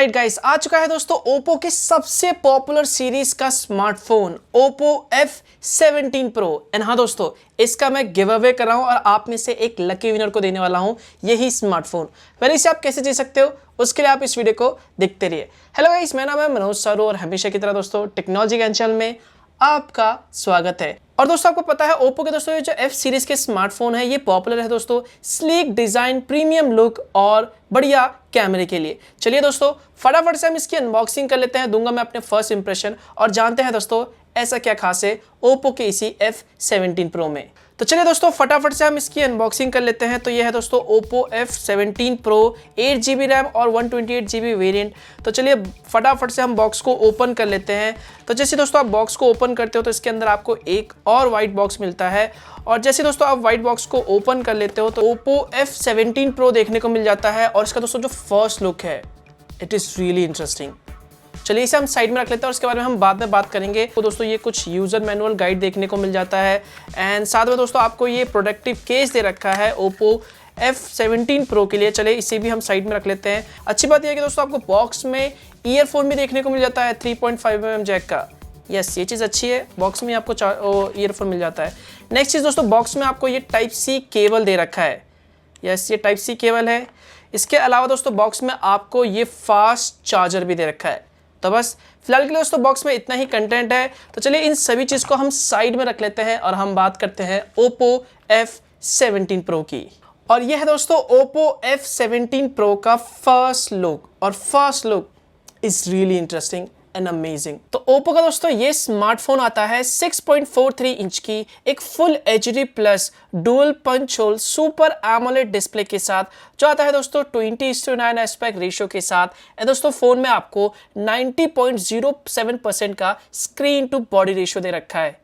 Right guys, आ चुका है दोस्तों ओप्पो के सबसे पॉपुलर सीरीज का smartphone Oppo F17 Pro। And हाँ दोस्तों, इसका मैं गिव अवे कर रहा हूं और आप में से एक लकी विनर को देने वाला हूं यही स्मार्टफोन। पहले इसे आप कैसे जीत सकते हो उसके लिए आप इस वीडियो को देखते रहिए। हेलो गाइस, मेरा नाम है मनोज सर और हमेशा की तरह दोस्तों टेक्नोलॉजी ज्ञान चैनल में आपका स्वागत है। और दोस्तों आपको पता है ओप्पो के दोस्तों ये जो F सीरीज के स्मार्टफोन है ये पॉपुलर है दोस्तों स्लीक डिजाइन, प्रीमियम लुक और बढ़िया कैमरे के लिए। चलिए दोस्तों फटाफट से हम इसकी अनबॉक्सिंग कर लेते हैं, दूंगा मैं अपने फर्स्ट इंप्रेशन और जानते हैं दोस्तों ऐसा क्या खास है ओप्पो के इसी F17 Pro में। तो चलिए दोस्तों फटाफट से हम इसकी अनबॉक्सिंग कर लेते हैं। तो ये है दोस्तों Oppo F17 Pro 8GB RAM और 128GB वेरिएंट। तो चलिए फटाफट से हम बॉक्स को ओपन कर लेते हैं। तो जैसे दोस्तों आप बॉक्स को ओपन करते हो तो इसके अंदर आपको एक और वाइट बॉक्स मिलता है और जैसे दोस्तों आप वाइट बॉक्स को ओपन कर लेते हो तो ओप्पो F17 Pro देखने को मिल जाता है और इसका दोस्तों जो फर्स्ट लुक है इट इज़ रियली इंटरेस्टिंग। चलिए इसे हम साइड में रख लेते हैं और उसके बारे में हम बाद में बात करेंगे। तो दोस्तों ये कुछ यूज़र मैनुअल गाइड देखने को मिल जाता है एंड साथ में दोस्तों आपको ये प्रोडक्टिव केस दे रखा है ओप्पो F17 Pro के लिए। चलिए इसे भी हम साइड में रख लेते हैं। अच्छी बात यह है कि दोस्तों आपको बॉक्स में ईयरफोन भी देखने को मिल जाता है 3.5mm जैक का। यस, ये चीज़ अच्छी है, बॉक्स में आपको ईयरफोन मिल जाता है। नेक्स्ट चीज़ दोस्तों बॉक्स में आपको ये टाइप सी केबल दे रखा है। यस, ये टाइप सी केबल है। इसके अलावा दोस्तों बॉक्स में आपको ये फास्ट चार्जर भी दे रखा है। तो बस फिलहाल के लिए दोस्तों बॉक्स में इतना ही कंटेंट है। तो चलिए इन सभी चीज़ को हम साइड में रख लेते हैं और हम बात करते हैं ओप्पो F17 Pro की। और यह है दोस्तों ओप्पो F17 Pro का फर्स्ट लुक और first look is really interesting and amazing. तो ओप्पो का दोस्तों ये स्मार्टफोन आता है 6.43 इंच की एक full HD plus dual punch hole super AMOLED display के साथ जो आता है दोस्तों 20:9 एस्पेक्ट रेशियो के साथ। एंड दोस्तों फोन में आपको 90.07% का स्क्रीन टू बॉडी रेशियो दे रखा है।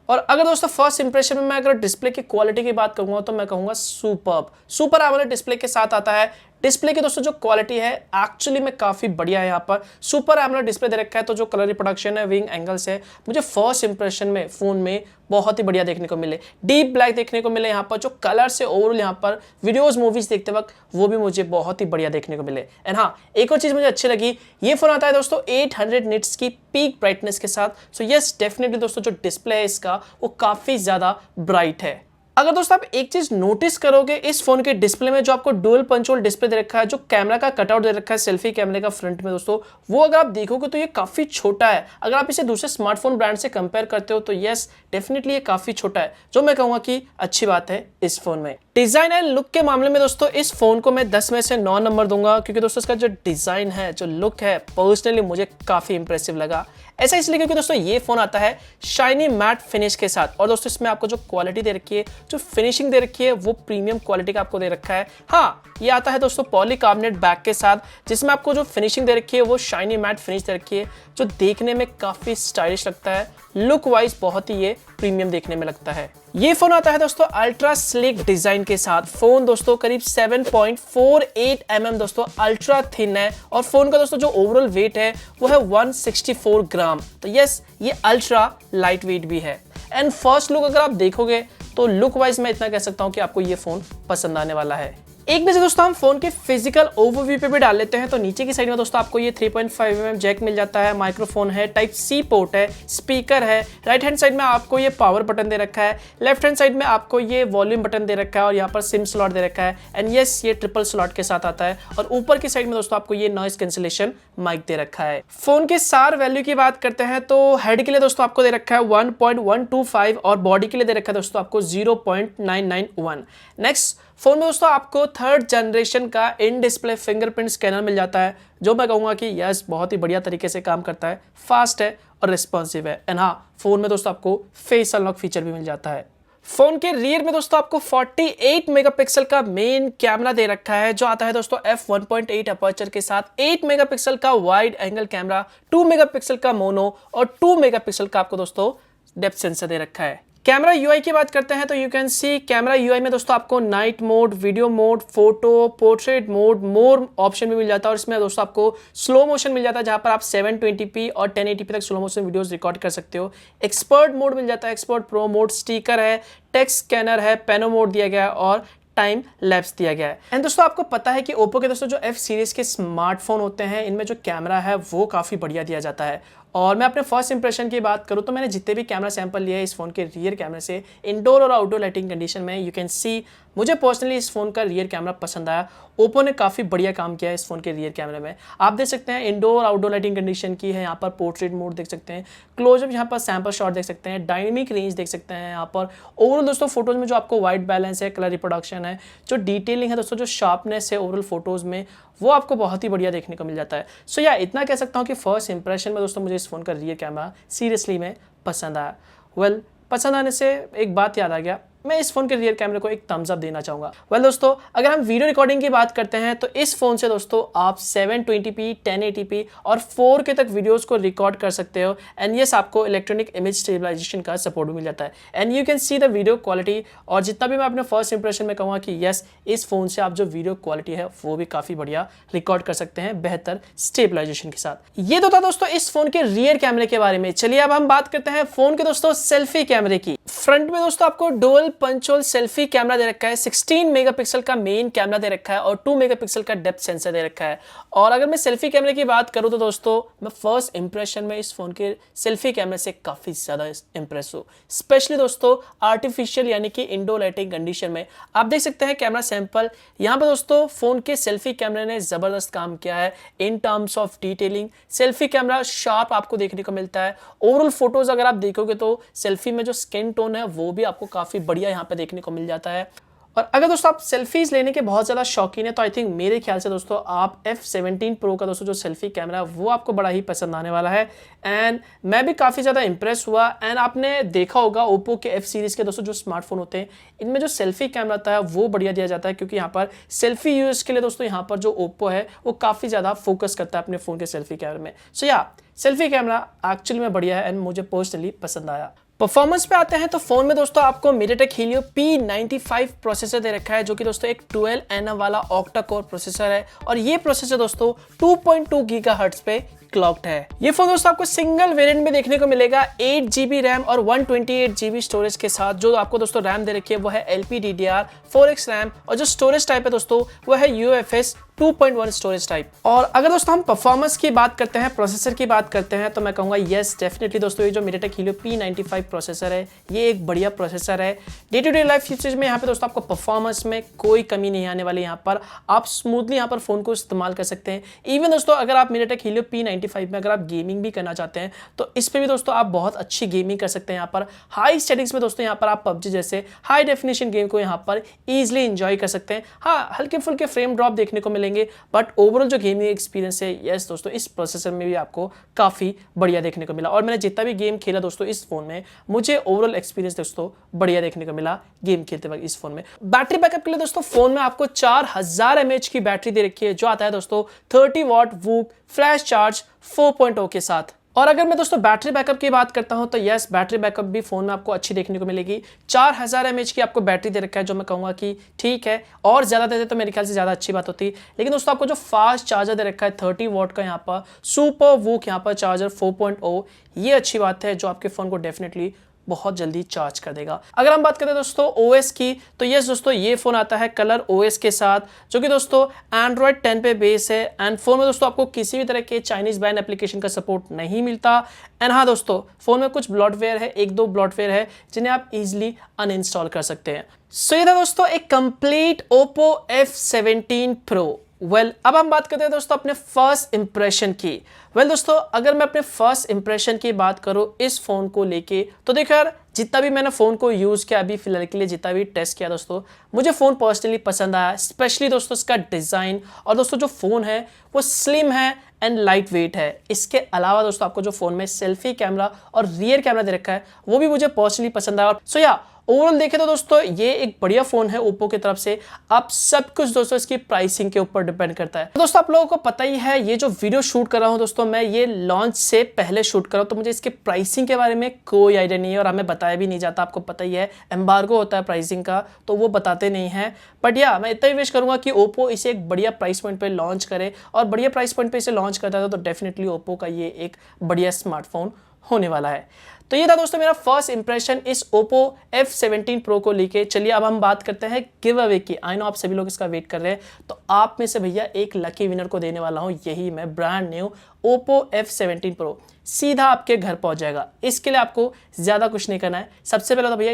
और अगर दोस्तों फर्स्ट इंप्रेशन में मैं अगर डिस्प्ले की क्वालिटी की बात करूंगा तो मैं कहूंगा सुपर एमोलेड डिस्प्ले के साथ आता है। डिस्प्ले की दोस्तों जो क्वालिटी है एक्चुअली में काफ़ी बढ़िया है। यहाँ पर सुपर एमोलेड डिस्प्ले दे रखा है तो जो कलर रिप्रोडक्शन है, विंग एंगल्स है, मुझे फर्स्ट इंप्रेशन में फ़ोन में बहुत ही बढ़िया देखने को मिले। डीप ब्लैक देखने को मिले यहाँ पर, जो कलर से ओवरऑल यहाँ पर वीडियोस मूवीज देखते वक्त वो भी मुझे बहुत ही बढ़िया देखने को मिले। एंड हाँ, एक और चीज़ मुझे अच्छी लगी, ये फ़ोन आता है दोस्तों 800 निट्स की पीक ब्राइटनेस के साथ। सो यस, डेफिनेटली दोस्तों जो डिस्प्ले है इसका वो काफ़ी ज़्यादा ब्राइट है। अगर दोस्तों आप एक चीज नोटिस करोगे इस फोन के डिस्प्ले में जो आपको डुअल पंच होल डिस्प्ले दे रखा है, जो कैमरा का कटआउट दे रखा है सेल्फी कैमरे का फ्रंट में दोस्तों, वो अगर आप देखोगे तो ये काफी छोटा है। अगर आप इसे दूसरे स्मार्टफोन ब्रांड से कंपेयर करते हो तो यस डेफिनेटली ये काफी छोटा है, जो मैं कहूंगा कि अच्छी बात है इस फोन में। डिजाइन एंड लुक के मामले में दोस्तों इस फोन को मैं 10 में से 9 नंबर दूंगा, क्योंकि दोस्तों इसका जो डिजाइन है, जो लुक है, पर्सनली मुझे काफी इंप्रेसिव लगा। ऐसा इसलिए क्योंकि दोस्तों ये फोन आता है शाइनी मैट फिनिश के साथ और दोस्तों इसमें आपको जो क्वालिटी दे रखी है, जो फिनिशिंग दे रखी है, वो प्रीमियम क्वालिटी का आपको दे रखा है। हाँ, ये आता है दोस्तों पॉलीकार्बोनेट बैक के साथ, जिसमें आपको जो फिनिशिंग दे रखी है वो शाइनी मैट फिनिश दे रखी है, जो देखने में काफी स्टाइलिश लगता है। लुक वाइज बहुत ही ये प्रीमियम देखने में लगता है। ये फोन आता है दोस्तों अल्ट्रा स्लिक डिजाइन के साथ। फोन दोस्तों करीब 7.48 दोस्तों अल्ट्रा थिन है और फोन का दोस्तों जो ओवरऑल वेट है वो है 164 ग्राम। तो यस, ये अल्ट्रा लाइट वेट भी है। एंड फर्स्ट लुक अगर आप देखोगे तो लुक वाइज मैं इतना कह सकता हूं कि आपको ये फोन पसंद आने वाला है। एक नजर दोस्तों हम फोन के फिजिकल ओवरव्यू पे भी डाल लेते हैं। तो नीचे की साइड में दोस्तों आपको ये 3.5mm जैक मिल जाता है, माइक्रोफोन है, टाइप सी पोर्ट है, स्पीकर है। राइट हैंड साइड में आपको ये पावर बटन दे रखा है, लेफ्ट हैंड साइड में आपको ये वॉल्यूम बटन दे रखा है और यहाँ पर सिम स्लॉट दे रखा है। एंड यस, ये ट्रिपल स्लॉट के साथ आता है और ऊपर की साइड में दोस्तों आपको ये नॉइस कैंसिलेशन माइक दे रखा है। फोन के सार वैल्यू की बात करते हैं तो हेड के लिए दोस्तों आपको दे रखा है 1.125 और बॉडी के लिए दे रखा है दोस्तों आपको 0.991। नेक्स्ट, फोन में दोस्तों आपको 3rd जनरेशन का इन डिस्प्ले फिंगरप्रिंट स्कैनर मिल जाता है, जो मैं कहूँगा कि यस बहुत ही बढ़िया तरीके से काम करता है, फास्ट है और रिस्पॉन्सिव है। एंड हाँ, फोन में दोस्तों आपको फेस अनलॉक फीचर भी मिल जाता है। फोन के रियर में दोस्तों आपको 48 मेगापिक्सल का मेन कैमरा दे रखा है, जो आता है दोस्तों f1.8 अपर्चर के साथ। 8 मेगापिक्सल का वाइड एंगल कैमरा, 2 मेगापिक्सल का मोनो और 2 मेगापिक्सल का आपको दोस्तों डेप्थ सेंसर दे रखा है। कैमरा यूआई की बात करते हैं तो you can see camera UI में दोस्तों आपको night mode, video mode, photo, portrait mode, मोर ऑप्शन भी मिल जाता है और इसमें दोस्तों आपको स्लो मोशन मिल जाता है, जहां पर आप 720p और 1080p तक स्लो मोशन वीडियोस रिकॉर्ड कर सकते हो। एक्सपर्ट मोड मिल जाता है, एक्सपर्ट प्रो मोड, स्टिकर है, टेक्स्ट स्कैनर है, पेनो मोड दिया गया है और टाइम लैप्स दिया गया है। एंड दोस्तों आपको पता है कि ओप्पो के दोस्तों जो F सीरीज के स्मार्टफोन होते हैं इनमें जो कैमरा है वो काफ़ी बढ़िया दिया जाता है। और मैं अपने फर्स्ट इंप्रेशन की बात करूँ तो मैंने जितने भी कैमरा सैंपल लिए हैं इस फोन के रियर कैमरे से इंडोर और आउटडोर लाइटिंग कंडीशन में, यू कैन सी मुझे पर्सनली इस फोन का रियर कैमरा पसंद आया। ओप्पो ने काफ़ी बढ़िया काम किया है इस फोन के रियर कैमरे में। आप देख सकते हैं इंडोर आउटडोर लाइटिंग कंडीशन की है, यहाँ पर पोर्ट्रेट मोड देख सकते हैं, क्लोजअप यहाँ पर सैंपल शॉट देख सकते हैं, डायनेमिक रेंज देख सकते हैं यहाँ पर। ओवरऑल दोस्तों फोटोज में जो आपको वाइट बैलेंस है, कलर रिप्रोडक्शन है, जो डिटेलिंग है दोस्तों, जो शार्पनेस है ओवरऑल फोटोज में, वो आपको बहुत ही बढ़िया देखने को मिल जाता है। सो या इतना कह सकता हूँ कि फर्स्ट इंप्रेशन में दोस्तों मुझे इस फोन का रियर कैमरा सीरियसली में पसंद आया। वेल पसंद आने से एक बात याद आ गया, मैं इस फोन के रियर कैमरे को एक थम्स अप देना चाहूंगा। वेल दोस्तों अगर हम वीडियो रिकॉर्डिंग की बात करते हैं तो इस फोन से दोस्तों आप 720p 1080p और 4K तक वीडियोस को रिकॉर्ड कर सकते हो। एंड यस आपको इलेक्ट्रॉनिक इमेज स्टेबलाइजेशन का सपोर्ट भी मिल जाता है। And you can see the video quality. और जितना भी मैं अपने फर्स्ट इंप्रेशन में कहूँगा कि यस इस फोन से आप जो वीडियो क्वालिटी है वो भी काफ़ी बढ़िया रिकॉर्ड कर सकते हैं बेहतर स्टेबलाइजेशन के साथ। ये तो था दोस्तों इस फोन के रियर कैमरे के बारे में। चलिए अब हम बात करते हैं फोन के दोस्तों सेल्फी कैमरे की। फ्रंट में दोस्तों आपको dual punch hole selfie camera दे रखा है, 16 मेगापिक्सल का मेन कैमरा दे रखा है और 2 मेगापिक्सल का डेप्थ सेंसर दे रखा है। और अगर मैं सेल्फी कैमरे की बात करूं तो दोस्तों मैं फर्स्ट इंप्रेशन में इस फोन के सेल्फी कैमरे से काफी ज्यादा इंप्रेस हूं। स्पेशली दोस्तों आर्टिफिशियल यानी कि इंडोर लाइटिंग कंडीशन में आप देख सकते हैं कैमरा सैंपल। यहां पर दोस्तों फोन के सेल्फी कैमरे ने जबरदस्त काम किया है in terms of detailing. Selfie camera sharp आपको देखने को मिलता है। ओवरऑल फोटोज अगर आप देखोगे तो सेल्फी में जो स्किन टोन है वो भी आपको काफी बढ़िया यहाँ पे देखने को मिल जाता है। और अगर दोस्तों आप सेल्फीज लेने के बहुत ज़्यादा शौकीन है तो आई थिंक मेरे ख्याल से दोस्तों आप F17 Pro का दोस्तों जो सेल्फी कैमरा है वो आपको बड़ा ही पसंद आने वाला है। एंड मैं भी काफ़ी ज़्यादा इंप्रेस हुआ। एंड आपने देखा होगा ओप्पो के F सीरीज़ के दोस्तों जो स्मार्टफोन होते हैं इनमें जो सेल्फी कैमरा आता है वो बढ़िया दिया जाता है, क्योंकि यहाँ पर सेल्फी यूज़ के लिए दोस्तों यहाँ पर जो ओप्पो है वो काफ़ी ज़्यादा फोकस करता है अपने फ़ोन के सेल्फी कैमरे में। सो या सेल्फी कैमरा एक्चुअली में बढ़िया है एंड मुझे पर्सनली पसंद आया। परफॉर्मेंस पे आते हैं तो फोन में दोस्तों आपको MediaTek Helio P95 प्रोसेसर दे रखा है, जो कि दोस्तों एक 12 nm वाला ऑक्टा कोर प्रोसेसर है। और ये प्रोसेसर दोस्तों 2.2 गीगाहर्ट्ज पे क्लॉक्ड है। ये फोन दोस्तों आपको सिंगल वेरिएंट में देखने को मिलेगा 8GB रैम और 128GB स्टोरेज के साथ। जो आपको दोस्तों रैम दे रखी है वो है LPDDR4X रैम और जो स्टोरेज टाइप है दोस्तों वो है UFS 2.1 स्टोरेज टाइप। और अगर दोस्तों हम परफॉर्मेंस की बात करते हैं, प्रोसेसर की बात करते हैं, तो मैं कहूँगा यस डेफिनेटली दोस्तों ये जो MediaTek Helio P95 प्रोसेसर है ये एक बढ़िया प्रोसेसर है। Day to day life usage में यहाँ पे दोस्तों आपको परफॉर्मेंस में कोई कमी नहीं आने वाली। यहाँ पर आप स्मूथली यहाँ पर फोन को इस्तेमाल कर सकते हैं। इवन दोस्तों अगर आप MediaTek Helio P95 में अगर आप गेमिंग भी करना चाहते हैं तो इस पे भी दोस्तों आप बहुत अच्छी गेमिंग कर सकते हैं। यहाँ पर हाई सेटिंग्स में दोस्तों यहाँ पर आप PUBG जैसे हाई डेफिनेशन गेम को यहाँ पर ईजिली इंजॉय कर सकते हैं। हाँ हल्के फुल्के फ्रेम ड्रॉप देखने को मिलेंगे बट ओवरऑल जो गेमिंग एक्सपीरियंस है यस दोस्तों इस प्रोसेसर में भी आपको काफ़ी बढ़िया देखने को मिला। और मैंने जितना भी गेम खेला दोस्तों इस फोन में मुझे ओवरऑल एक्सपीरियंस दोस्तों बढ़िया देखने को मिला गेम खेलते वक्त इस फोन में। बैटरी बैकअप के लिए दोस्तों फोन में आपको 4000 mAh की बैटरी दे रखी है, जो आता है दोस्तों 30 वाट वूक फ्लैश चार्ज 4.0 के साथ। और अगर मैं दोस्तों बैटरी बैकअप की बात करता हूं तो यस बैटरी बैकअप भी फोन में आपको अच्छी देखने को मिलेगी। 4000 mAh की आपको बैटरी दे रखा है, जो मैं कहूंगा कि ठीक है, और ज्यादा देते तो मेरे ख्याल से ज्यादा अच्छी बात होती। लेकिन दोस्तों आपको जो फास्ट चार्जर दे रखा है 30 वाट का यहाँ पर सुपर वूक यहाँ पर चार्जर 4.0, ये अच्छी बात है जो आपके फोन को डेफिनेटली बहुत जल्दी चार्ज कर देगा। अगर हम बात करें दोस्तों ओएस की तो यस दोस्तों ये फोन आता है कलर ओएस के साथ, जो कि दोस्तों Android 10 पे बेस है। एंड फोन में दोस्तों आपको किसी भी तरह के चाइनीज बैन एप्लीकेशन का सपोर्ट नहीं मिलता। एंड हाँ दोस्तों फोन में कुछ ब्लॉटवेयर है, एक दो ब्लॉटवेयर है जिन्हें आप इजिली अनइंस्टॉल कर सकते हैं। सो ये था दोस्तों एक कंप्लीट OPPO F17 Pro। अब हम बात करते हैं दोस्तों अपने फर्स्ट इंप्रेशन की। दोस्तों अगर मैं अपने फर्स्ट इंप्रेशन की बात करूं इस फोन को लेके तो देखो यार जितना भी मैंने फोन को यूज किया अभी फिलहाल के लिए, जितना भी टेस्ट किया दोस्तों, मुझे फोन पर्सनली पसंद आया। स्पेशली दोस्तों इसका डिजाइन और दोस्तों जो फोन है वो स्लिम है एंड लाइट वेट है। इसके अलावा दोस्तों आपको जो फोन में सेल्फी कैमरा और रियर कैमरा दे रखा है वो भी मुझे पर्सनली पसंद आया। सो या ओवरऑल देखें तो दोस्तों ये एक बढ़िया फोन है ओप्पो की तरफ से। आप सब कुछ दोस्तों इसकी प्राइसिंग के ऊपर डिपेंड करता है। दोस्तों आप लोगों को पता ही है ये जो वीडियो शूट कर रहा हूं दोस्तों मैं ये लॉन्च से पहले शूट कर रहा हूं, तो मुझे इसके प्राइसिंग के बारे में कोई आइडिया नहीं है और हमें बताया भी नहीं जाता। आपको पता ही है एम्बार्गो होता है प्राइसिंग का, तो वो बताते नहीं है। बट या मैं इतना ही विश करूंगा कि ओप्पो इसे एक बढ़िया प्राइस पॉइंट पे लॉन्च करे, और बढ़िया प्राइस पॉइंट पे इसे लॉन्च करता है तो डेफिनेटली ओप्पो का ये एक बढ़िया स्मार्टफोन होने वाला है। तो ये था दोस्तों मेरा फर्स्ट इंप्रेशन इस OPPO F17 Pro को लेके। चलिए अब हम बात करते हैं गिव अवे की। आई नो आप सभी लोग इसका वेट कर रहे हैं, तो आप में से भैया एक लकी विनर को देने वाला हूं, यही मैं brand new OPPO F17 Pro सीधा आपके घर पहुंच जाएगा। इसके लिए आपको ज्यादा कुछ नहीं करना है। सबसे पहले तो भैया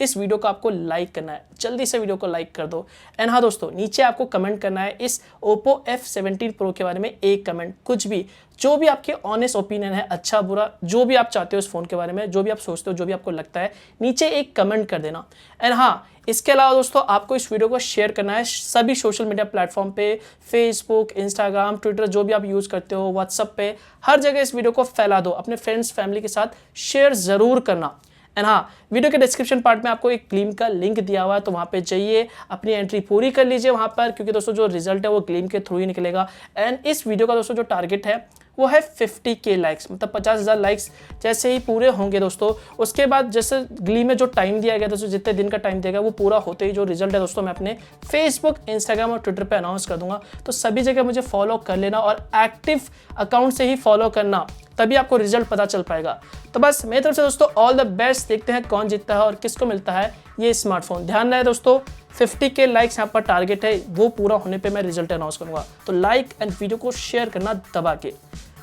इस वीडियो को आपको लाइक करना है, जल्दी से वीडियो को लाइक कर दो। एंड हाँ दोस्तों, नीचे आपको कमेंट करना है इस OPPO F17 Pro के बारे में एक कमेंट, कुछ भी, जो भी आपके ऑनेस्ट ओपिनियन है, अच्छा बुरा, जो भी आप चाहते हो इस फोन के बारे में, जो भी आप सोचते हो, जो भी आपको लगता है, नीचे एक कमेंट कर देना। एंड हाँ, इसके अलावा दोस्तों आपको इस वीडियो को शेयर करना है सभी सोशल मीडिया प्लेटफॉर्म पे, फेसबुक, इंस्टाग्राम, ट्विटर, जो भी आप यूज़ करते हो, व्हाट्सअप पे, हर जगह इस वीडियो को फैला दो। अपने फ्रेंड्स फैमिली के साथ शेयर ज़रूर करना। एंड हाँ, वीडियो के डिस्क्रिप्शन पार्ट में आपको एक ग्लीम का लिंक दिया हुआ है, तो वहाँ पे जाइए, अपनी एंट्री पूरी कर लीजिए वहाँ पर, क्योंकि दोस्तों जो रिजल्ट है वो ग्लीम के थ्रू ही निकलेगा। एंड इस वीडियो का दोस्तों जो टारगेट है वो है 50K लाइक्स, मतलब 50,000 लाइक्स जैसे ही पूरे होंगे दोस्तों, उसके बाद जैसे ग्लीम में जो टाइम दिया गया दोस्तों, जितने दिन का टाइम दिया गया, वो पूरा होते ही जो रिजल्ट है दोस्तों मैं अपने फेसबुक, इंस्टाग्राम और ट्विटर पे अनाउंस कर दूंगा। तो सभी जगह मुझे फॉलो कर लेना और एक्टिव अकाउंट से ही फॉलो करना, तभी आपको रिजल्ट पता चल पाएगा। तो बस मेरी तरफ से दोस्तों ऑल द बेस्ट। देखते हैं कौन जीतता है और किसको मिलता है ये स्मार्टफोन। ध्यान रहे दोस्तों, 50K लाइक्स यहाँ पर टारगेट है, वो पूरा होने पे मैं रिजल्ट अनाउंस करूंगा। तो लाइक एंड वीडियो को शेयर करना दबा के।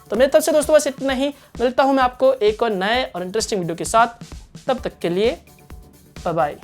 तो मेरी तरफ से दोस्तों बस इतना ही। मिलता हूं मैं आपको एक और नए और इंटरेस्टिंग वीडियो के साथ। तब तक के लिए बाय बाय।